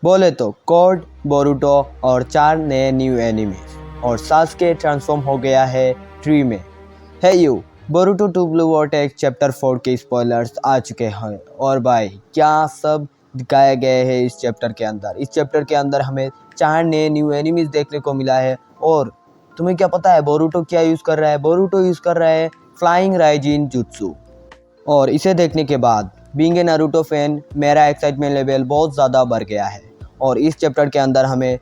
बोले तो code, Boruto और 4 नए न्यू एनिमीज और सास्के ट्रांसफॉर्म हो गया है ट्री में। है you Boruto 2 blue vortex chapter 4 के स्पॉयलर्स आ चुके हैं और भाई क्या सब दिखाए गए हैं इस चैप्टर के अंदर। इस चैप्टर के अंदर हमें 4 नए न्यू एनिमीज देखने को मिला है। और तुम्हें क्या पता है बोरुटो क्या यूज़ कर रहा है? बोरुटो यूज़ कर रहा है फ्लाइंग राइजिन जुत्सु। और इसे देखने के बाद बीइंग ए नारुतो फैन मेरा एक्साइटमेंट लेवल बहुत ज़्यादा बढ़ गया है। और इस चैप्टर के अंदर हमें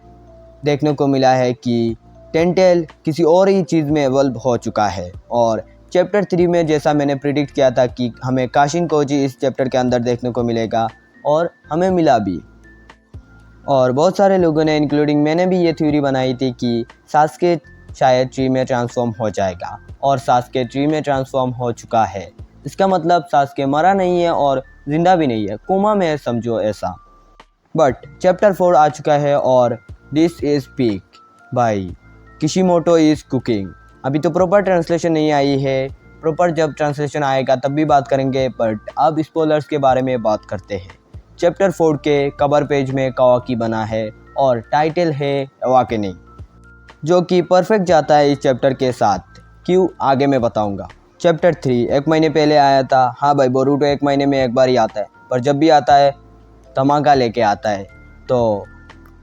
देखने को मिला है कि टेंटेल किसी और ही चीज़ में इवॉल्व हो चुका है। और चैप्टर 3 में जैसा मैंने प्रिडिक्ट किया था कि हमें काशिन कोजी इस चैप्टर के अंदर देखने को मिलेगा और हमें मिला भी। और बहुत सारे लोगों ने इंक्लूडिंग मैंने भी ये थ्योरी बनाई थी कि सास्के शायद ट्री में ट्रांसफॉर्म हो जाएगा और सास्के ट्री में ट्रांसफॉर्म हो चुका है। इसका मतलब सास्के मरा नहीं है और ज़िंदा भी नहीं है, कोमा में है समझो ऐसा। बट चैप्टर 4 आ चुका है और दिस इज़ पीक भाई किशिमोटो इज़ कुकिंग। अभी तो प्रॉपर ट्रांसलेशन नहीं आई है, प्रॉपर जब ट्रांसलेशन आएगा तब भी बात करेंगे। बट अब स्पॉयलर्स के बारे में बात करते हैं। चैप्टर 4 के कवर पेज में कावाकी बना है और टाइटल है अवाकेनिंग, जो कि परफेक्ट जाता है इस चैप्टर के साथ। क्यों आगे मैं बताऊंगा। चैप्टर 3 एक महीने पहले आया था। हाँ भाई बोरुटो 1 महीने में एक बार ही आता है, पर जब भी आता है धमाका लेके आता है। तो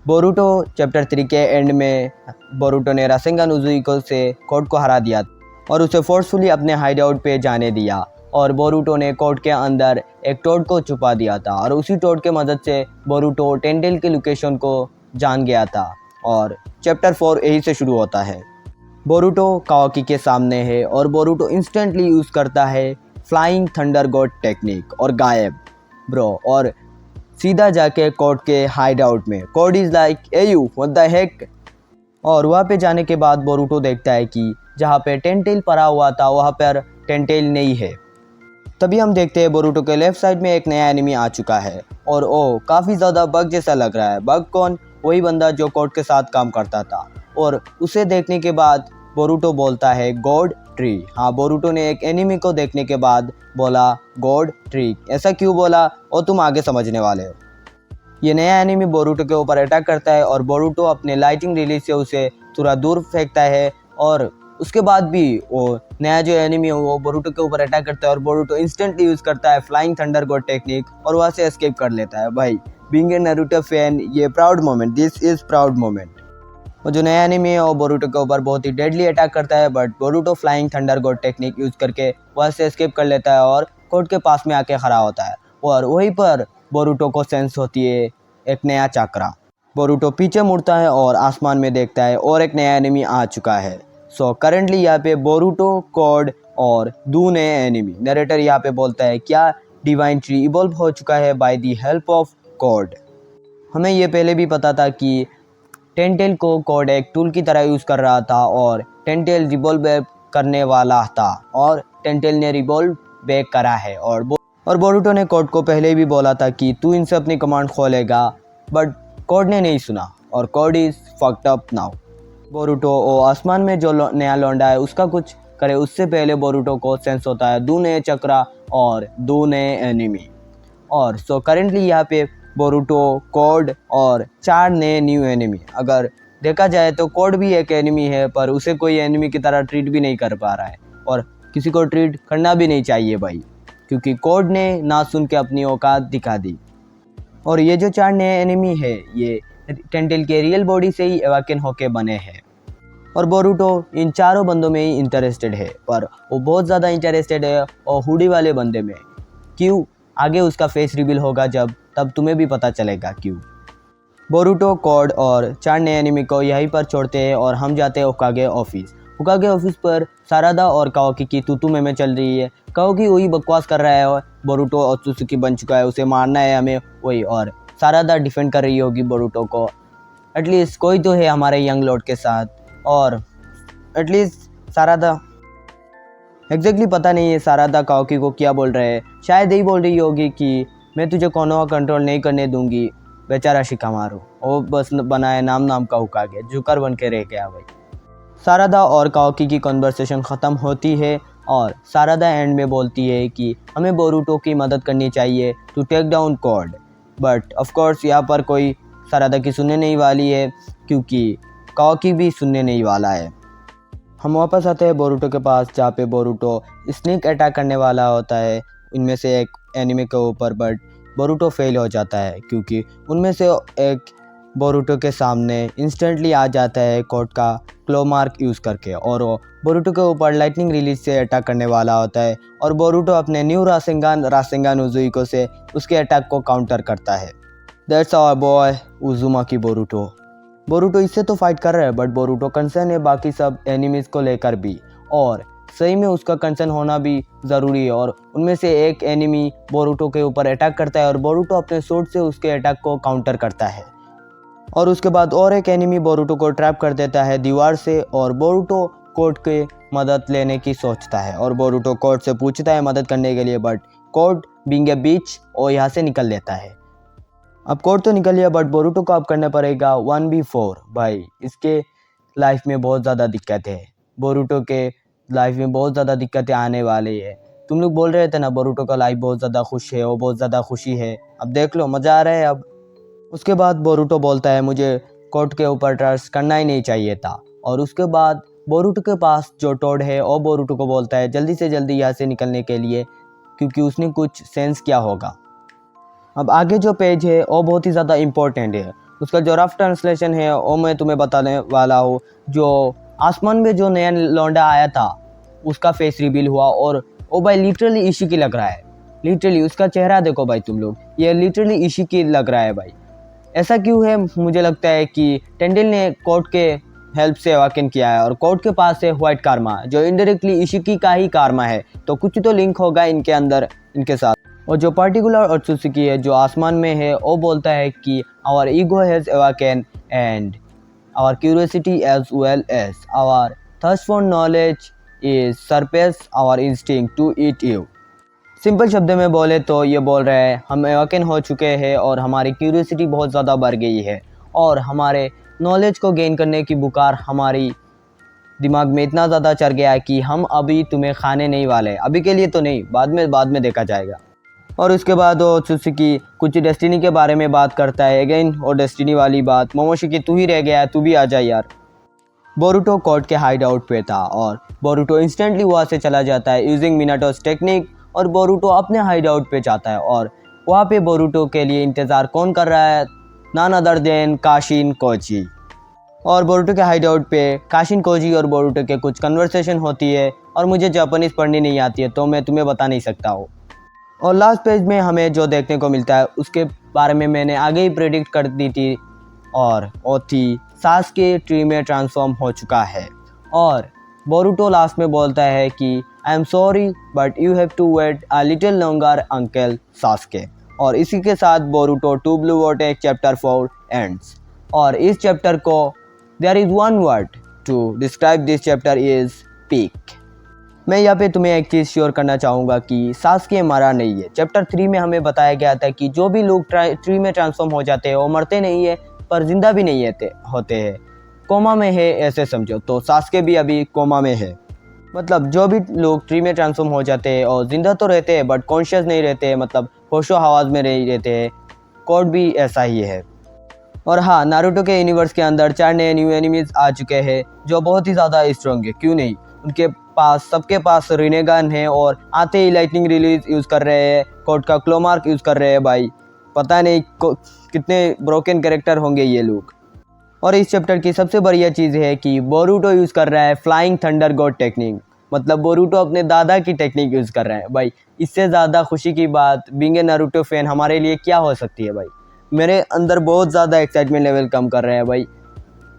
बोरुटो चैप्टर 3 के एंड में बोरुटो ने रासेंगान उजुइको से कोड को हरा दिया और उसे फोर्सफुली अपने हाइड आउट पे जाने दिया। और बोरुटो ने कोड के अंदर एक टोड को छुपा दिया था और उसी टोड के मदद से बोरुटो टेंटेल की लोकेशन को जान गया था। और चैप्टर 4 यही से शुरू होता है। बोरुटो कावाकी के सामने है और बोरुटो इंस्टेंटली यूज़ करता है फ्लाइंग थंडर गॉड टेक्निक और गायब ब्रो और सीधा जाके कोड के हाइड आउट में। Code is like a you what the heck. और वहाँ पे जाने के बाद बोरुटो देखता है कि जहाँ पे टेंटेल पड़ा हुआ था वहाँ पर टेंटेल नहीं है। तभी हम देखते हैं बोरुटो के लेफ्ट साइड में एक नया एनिमी आ चुका है और ओ काफ़ी ज़्यादा बग जैसा लग रहा है। बग कौन? वही बंदा जो कोड के साथ काम करता था। और उसे देखने के बाद बोरुटो बोलता है गॉड ट्री। हाँ बोरुटो ने एक एनिमी को देखने के बाद बोला गॉड ट्री। ऐसा क्यों बोला वो तुम आगे समझने वाले हो। ये नया एनिमी बोरुटो के ऊपर अटैक करता है और बोरुटो अपने लाइटिंग रिलीज से उसे थोड़ा दूर फेंकता है। और उसके बाद भी वो नया जो एनिमी है वो बोरुटो के ऊपर अटैक करता है और बोरुटो इंस्टेंटली यूज़ करता है फ्लाइंग थंडर गॉड टेक्निक और वहाँ से एस्केप कर लेता है। भाई बीइंग ए नारुतो फैन ये proud moment, this is proud moment. वो जो नया एनिमी है वो बोरुटो के ऊपर बहुत ही डेडली अटैक करता है but Boruto flying thunder God technique use करके वहाँ से एस्केप कर लेता है और कोड के पास में आके खड़ा होता है। और वहीं पर बोरुटो को सेंस होती है एक नया चक्रा। बोरुटो पीछे मुड़ता है और आसमान में देखता है और एक नया एनिमी आ चुका है। सो करेंटली यहाँ पे बोरुटो, कोड और 2 नए एनिमी। नरेटर यहाँ पे बोलता है क्या डिवाइन ट्री इवॉल्व हो चुका है by the help of code. हमें ये पहले भी पता था कि टेंटेल को कोड एक टूल की तरह यूज़ कर रहा था और टेंटेल रिवॉल्व बैक करने वाला था और टेंटेल ने रिवॉल्व बैक करा है। और बोरुटो ने कोड को पहले भी बोला था कि तू इनसे अपनी कमांड खोलेगा, बट कोड ने नहीं सुना और code is fucked up now. Boruto ओ आसमान में जो नया लौंडा है उसका कुछ करे उससे पहले बोरुटो को सेंस होता है 2 नए चक्रा और 2 नए एनिमी। और सो करेंटली यहाँ पे बोरुटो, कोड और 4 नए न्यू एनिमी। अगर देखा जाए तो कोड भी एक एनिमी है पर उसे कोई एनिमी की तरह ट्रीट भी नहीं कर पा रहा है और किसी को ट्रीट करना भी नहीं चाहिए भाई, क्योंकि कोड ने ना सुन के अपनी औकात दिखा दी। और ये जो 4 नए एनिमी है ये टेंटेल के रियल बॉडी से ही अवाकन होके बने हैं। और बोरुटो इन चारों बंदों में ही इंटरेस्टेड है, पर वो बहुत ज़्यादा इंटरेस्टेड है और हुडी वाले बंदे में। क्यों? आगे उसका फेस रिवील होगा जब, तब तुम्हें भी पता चलेगा क्यों। बोरुटो, कोड और 4 नए एनिमी को यहीं पर छोड़ते हैं और हम जाते हैं होकागे ऑफिस। होकागे ऑफिस पर सारादा और कावाकी की तू में चल रही है। कावाकी वही बकवास कर रहा है, बोरुटो ओत्सुत्सुकी बन चुका है, उसे मारना है हमें वही। और सारादा डिफेंड कर रही होगी बोरुटो को। एटलीस्ट कोई तो है हमारे यंग लॉर्ड के साथ। और एटलीस्ट सारादा एग्जैक्टली पता नहीं है सारादा कावाकी को क्या बोल रहे हैं। शायद यही बोल रही होगी कि मैं तुझे कोनोहा कंट्रोल नहीं करने दूंगी बेचारा शिकामारू। वो बस बनाए नाम का होकागे, जुकर बन के रह गया भाई। सारादा और कावाकी की कन्वर्सेशन ख़त्म होती है और सारादा एंड में बोलती है कि हमें बोरुटो की मदद करनी चाहिए to take down code. But of course यहाँ पर कोई सारादाकी सुनने नहीं वाली है क्योंकि कावाकी भी सुनने नहीं वाला है। हम वापस आते हैं बोरुटो के पास, जहाँ पे बोरुटो स्नेक अटैक करने वाला होता है इनमें से एक एनिमे के ऊपर, बट बोरुटो फेल हो जाता है क्योंकि उनमें से एक बोरुटो के सामने इंस्टेंटली आ जाता है कोड का क्लो मार्क यूज़ करके, और वो बोरुटो के ऊपर लाइटनिंग रिलीज से अटैक करने वाला होता है और बोरुटो अपने न्यू रासेंगान उजुइको से उसके अटैक को काउंटर करता है। That's our boy Uzumaki Boruto. Boruto इससे तो फाइट कर रहा है बट बोरुटो कंसर्न है बाकी सब एनिमीज को लेकर भी, और सही में उसका कंसर्न होना भी ज़रूरी है। और उनमें से एक एनिमी बोरुटो के ऊपर अटैक करता है और बोरुटो अपने स्वॉर्ड से उसके अटैक को काउंटर करता है, और उसके बाद और एक एनिमी बोरुटो को ट्रैप कर देता है दीवार से, और बोरुटो कोड की मदद लेने की सोचता है और बोरुटो कोड से पूछता है मदद करने के लिए, बट कोड बीइंग ए बीच और यहाँ से निकल लेता है। अब कोड तो निकल गया बट बोरुटो को अब करना पड़ेगा 1v4। भाई इसके लाइफ में बहुत ज़्यादा दिक्कत है, बोरुटो के लाइफ में बहुत ज़्यादा दिक्कतें आने वाली है। तुम लोग बोल रहे थे ना बोरुटो का लाइफ बहुत ज़्यादा खुश है, वो बहुत ज़्यादा खुशी है, अब देख लो मज़ा आ रहा है अब। उसके बाद बोरुटो बोलता है मुझे कोड के ऊपर ट्रस्ट करना ही नहीं चाहिए था, और उसके बाद बोरुटो के पास जो टोड है वो बोरुटो को बोलता है जल्दी से जल्दी यहाँ से निकलने के लिए क्योंकि उसने कुछ सेंस किया होगा। अब आगे जो पेज है वो बहुत ही ज़्यादा इम्पोर्टेंट है, उसका जो रफ ट्रांसलेशन है वो मैं तुम्हें बताने वाला हूँ। जो आसमान में जो नया लौंडा आया था उसका फेस रिवील हुआ, और वो भाई लिटरली इशिकी लग रहा है। लिटरली उसका चेहरा देखो भाई तुम लोग, ये लिटरली इशिकी लग रहा है भाई। ऐसा क्यों है? मुझे लगता है कि टेंडल ने कोड के हेल्प से अवेकन किया है, और कोड के पास है व्हाइट कारमा जो इनडायरेक्टली इशिकी का ही कारमा है, तो कुछ तो लिंक होगा इनके अंदर इनके साथ। और जो पर्टिकुलर ओत्सुकी है जो आसमान में है वो बोलता है कि our ego has awaken and our curiosity as well as our thirst for knowledge is surpass our instinct to eat you. Simple शब्द में बोले तो ये बोल रहे हैं हम अवेकन हो चुके हैं और हमारी क्यूरियोसिटी बहुत ज़्यादा बढ़ गई है, और हमारे नॉलेज को गेन करने की बुकार हमारी दिमाग में इतना ज़्यादा चढ़ गया है कि हम अभी तुम्हें खाने नहीं वाले, अभी के लिए तो नहीं, बाद में देखा जाएगा। और उसके बाद वो ओत्सुकी कुछ डेस्टिनी के बारे में बात करता है, अगेन और डेस्टिनी वाली बात, मोमोशिकी तू ही रह गया है, तू भी आ जा यार। बोरुटो कोड के हाइड आउट पे था और बोरुटो इंस्टेंटली वहाँ से चला जाता है यूजिंग मिनाटोस टेक्निक, और बोरुटो अपने हाइड आउट पे जाता है, और वहाँ पे बोरुटो के लिए इंतज़ार कौन कर रहा है? None other than Kashin Koji. और बोरुटो के हाइड आउट पे काशिन कोजी और बोरुटो के कुछ कन्वर्सेशन होती है, और मुझे जापानीज़ पढ़नी नहीं आती है तो मैं तुम्हें बता नहीं सकता हूँ। और लास्ट पेज में हमें जो देखने को मिलता है उसके बारे में मैंने आगे ही प्रेडिक्ट कर दी थी, और वो थी सास्के ट्री में ट्रांसफॉर्म हो चुका है। और बोरुटो लास्ट में बोलता है कि I am sorry but you have to wait a little longer uncle Sasuke. और इसी के साथ Boruto 2 blue vortex chapter 4 ends. और इस चैप्टर को there is one word to describe this chapter is peak. मैं यहाँ पे तुम्हें एक चीज़ श्योर करना चाहूँगा कि सास्के मरा नहीं है। चैप्टर 3 में हमें बताया गया था कि जो भी लोग ट्री में ट्रांसफॉर्म हो जाते हैं वो मरते नहीं है पर जिंदा भी नहीं होते हैं, कोमा में है ऐसे समझो। तो सास्के भी अभी कोमा में है, मतलब जो भी लोग ट्री में ट्रांसफॉर्म हो जाते हैं और जिंदा तो रहते हैं बट कॉन्शियस नहीं रहते, मतलब होशो हवास में नहीं रहते हैं। कोड भी ऐसा ही है। और हाँ, नारुतो के यूनिवर्स के अंदर 4 नए न्यू एनिमीज आ चुके हैं जो बहुत ही ज़्यादा स्ट्रॉन्ग है, क्यों नहीं। उनके पास सबके पास रिनेगन है और आते ही लाइटनिंग रिलीज यूज़ कर रहे हैं, कोड का क्लो मार्क यूज़ कर रहे हैं। भाई पता नहीं कितने ब्रोकन कैरेक्टर होंगे ये लोग। और इस चैप्टर की सबसे बढ़िया चीज़ है कि बोरुटो यूज़ कर रहा है फ्लाइंग थंडर गॉड टेक्निक, मतलब बोरुटो अपने दादा की टेक्निक यूज़ कर रहा है। भाई इससे ज़्यादा खुशी की बात बीइंग ए नारुतो फैन हमारे लिए क्या हो सकती है। भाई मेरे अंदर बहुत ज़्यादा एक्साइटमेंट लेवल कम कर रहे हैं। भाई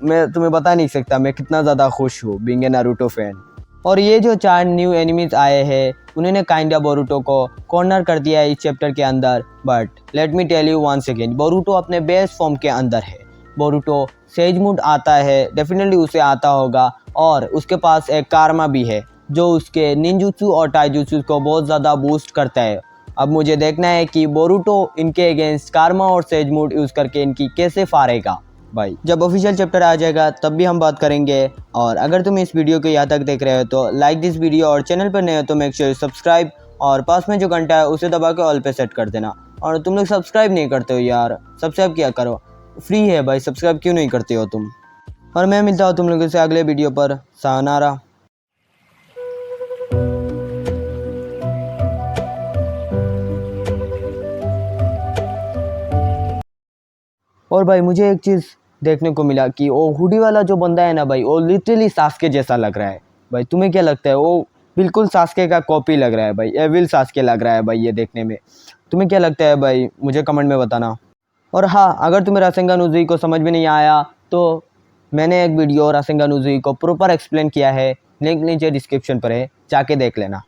मैं तुम्हें बता नहीं सकता मैं कितना ज़्यादा खुश हूँ बीइंग ए नारुतो फैन। और ये जो 4 न्यू एनिमीज आए हैं उन्होंने काइंडा बोरुटो को कॉर्नर कर दिया है इस चैप्टर के अंदर, but let me tell you once again, Boruto अपने बेस्ट फॉर्म के अंदर है। बोरुटो सेज मूड आता है, डेफिनेटली उसे आता होगा, और उसके पास एक कारमा भी है जो उसके निंजुत्सु और टाइजुत्सु को बहुत ज़्यादा बूस्ट करता है। अब मुझे देखना है कि बोरुटो इनके अगेंस्ट कारमा और सेज मूड यूज़ करके इनकी कैसे फाड़ेगा। भाई जब ऑफिशियल चैप्टर आ जाएगा तब भी हम बात करेंगे। और अगर तुम इस वीडियो को यहाँ तक देख रहे हो तो लाइक दिस वीडियो, और चैनल पर नए हो तो मेक श्योर सब्सक्राइब, और पास में जो घंटा है उसे दबा के ऑल पे सेट कर देना। और तुम लोग सब्सक्राइब नहीं करते हो यार, सब्सक्राइब किया करो। फ्री है भाई, सब्सक्राइब क्यों नहीं करते हो तुम। और मैं मिलता हूँ तुम लोगों से अगले वीडियो पर। सायोनारा। और भाई मुझे एक चीज़ देखने को मिला कि वो हुडी वाला जो बंदा है ना भाई, वो लिटरली सास्के जैसा लग रहा है। भाई तुम्हें क्या लगता है? वो बिल्कुल सास्के का कॉपी लग रहा है भाई, एविल सास्के लग रहा है भाई ये देखने में। तुम्हें क्या लगता है भाई, मुझे कमेंट में बताना। और हाँ, अगर तुम्हें रासेंगान उज़ुई को समझ में नहीं आया तो मैंने एक वीडियो रासेंगान उज़ुई को प्रॉपर एक्सप्लेन किया है, लिंक नीचे डिस्क्रिप्शन पर है, जाके देख लेना।